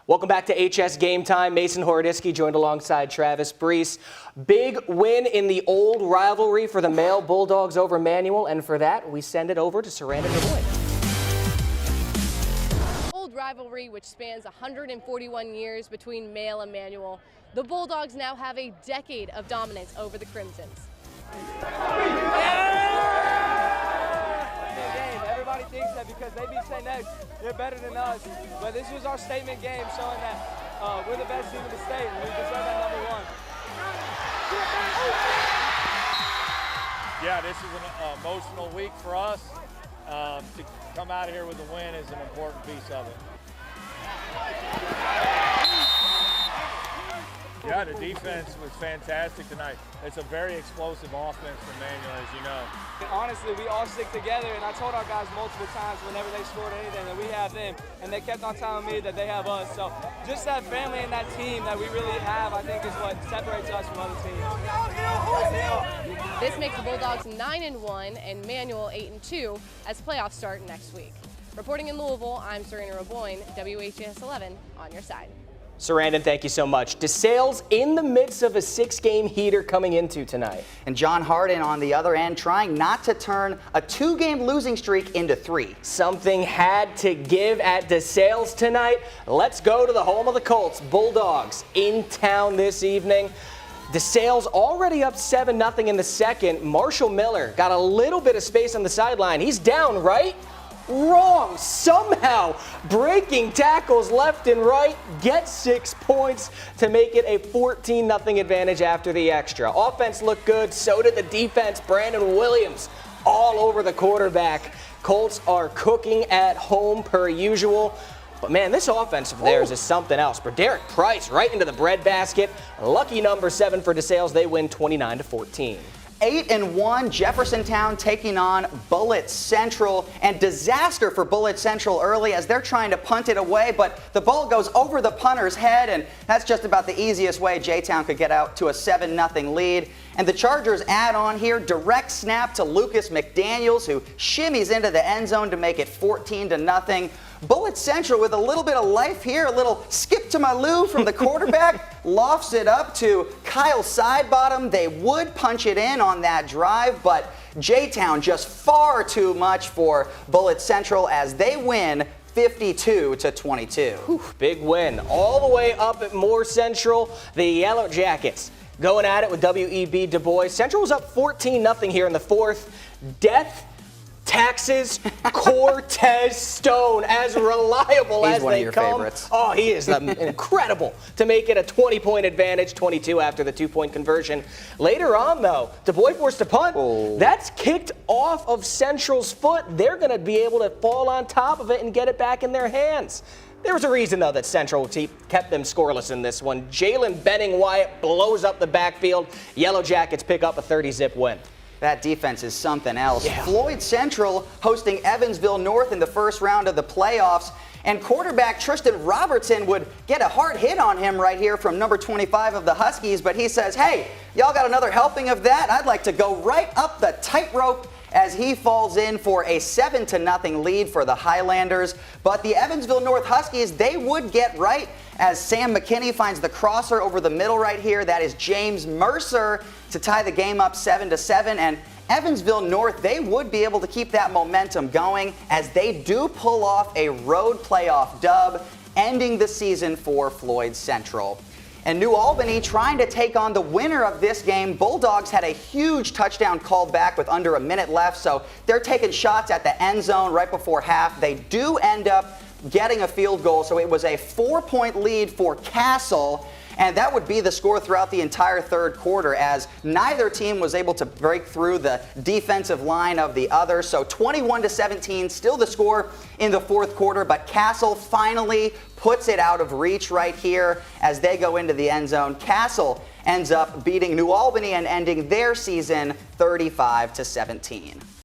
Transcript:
Welcome back to HS Game Time. Mason Horodisky joined alongside Travis Brees. Big win in the old rivalry for the male Bulldogs over Manual, and for that, we send it over to Sarandon DuBois. Old rivalry which spans 141 years between Male and Manual. The Bulldogs now have a decade of dominance over the Crimsons. Everybody thinks that because they beat St. X, they're better than us. But this was our statement game showing that we're the best team in the state and we deserve that #1. Yeah, this is an emotional week for us. To come out of here with a win is an important piece of it. Yeah, the defense was fantastic tonight. It's a very explosive offense from Manual, as you know. And honestly, we all stick together, and I told our guys multiple times whenever they scored anything that we have them, and they kept on telling me that they have us. So just that family and that team that we really have, I think, is what separates us from other teams. This makes the Bulldogs 9-1 and Manual 8-2 as playoffs start next week. Reporting in Louisville, I'm Serena Raboyne, WHS 11 on your side. Sarandon, thank you so much. DeSales in the midst of a 6-game heater coming into tonight. And John Hardin on the other end trying not to turn a 2-game losing streak into 3. Something had to give at DeSales tonight. Let's go to the home of the Colts. Bulldogs in town this evening. DeSales already up 7-0 in the second. Marshall Miller got a little bit of space on the sideline. He's down, right? Wrong. Somehow breaking tackles left and right, gets 6 points to make it a 14-0 advantage after the extra. Offense looked good, so did the defense. Brandon Williams all over the quarterback. Colts are cooking at home per usual. But man, this offense of theirs is something else. For Derek Price right into the breadbasket. Lucky number 7 for DeSales. They win 29-14. 8-1, Jeffersontown taking on Bullitt Central, and disaster for Bullitt Central early as they're trying to punt it away, but the ball goes over the punter's head, and that's just about the easiest way JTown could get out to a 7-0 lead. And the Chargers add on here, direct snap to Lucas McDaniels, who shimmies into the end zone to make it 14-0. Bullitt Central with a little bit of life here, a little skip to my loo from the quarterback, lofts it up to Kyle Sidebottom. They would punch it in on that drive, but JTown just far too much for Bullitt Central as they win 52-22. Whew, big win all the way up at Moore Central. The Yellow Jackets going at it with W.E.B. DuBois. Central was up 14-0 here in the fourth. Death, taxes, Cortez Stone, as reliable as they come. He's one of your favorites. Oh, he is incredible to make it a 20-point advantage, 22 after the 2-point conversion. Later on, though, DuBois forced a punt. Oh. That's kicked off of Central's foot. They're going to be able to fall on top of it and get it back in their hands. There was a reason, though, that Central kept them scoreless in this one. Jalen Benning-Wyatt blows up the backfield. Yellow Jackets pick up a 30-zip win. That defense is something else. Yeah. Floyd Central hosting Evansville North in the first round of the playoffs. And quarterback Tristan Robertson would get a hard hit on him right here from number 25 of the Huskies. But he says, hey, y'all got another helping of that? I'd like to go right up the tightrope as he falls in for a 7-0 lead for the Highlanders. But the Evansville North Huskies, they would get right as Sam McKinney finds the crosser over the middle right here. That is James Mercer to tie the game up 7-7. And Evansville North, they would be able to keep that momentum going as they do pull off a road playoff dub, ending the season for Floyd Central. And New Albany trying to take on the winner of this game. Bulldogs had a huge touchdown called back with under a minute left, so they're taking shots at the end zone right before half. They do end up getting a field goal, so it was a 4-point lead for Castle. And that would be the score throughout the entire third quarter as neither team was able to break through the defensive line of the other. So 21-17, still the score in the fourth quarter, but Castle finally puts it out of reach right here as they go into the end zone. Castle ends up beating New Albany and ending their season 35-17.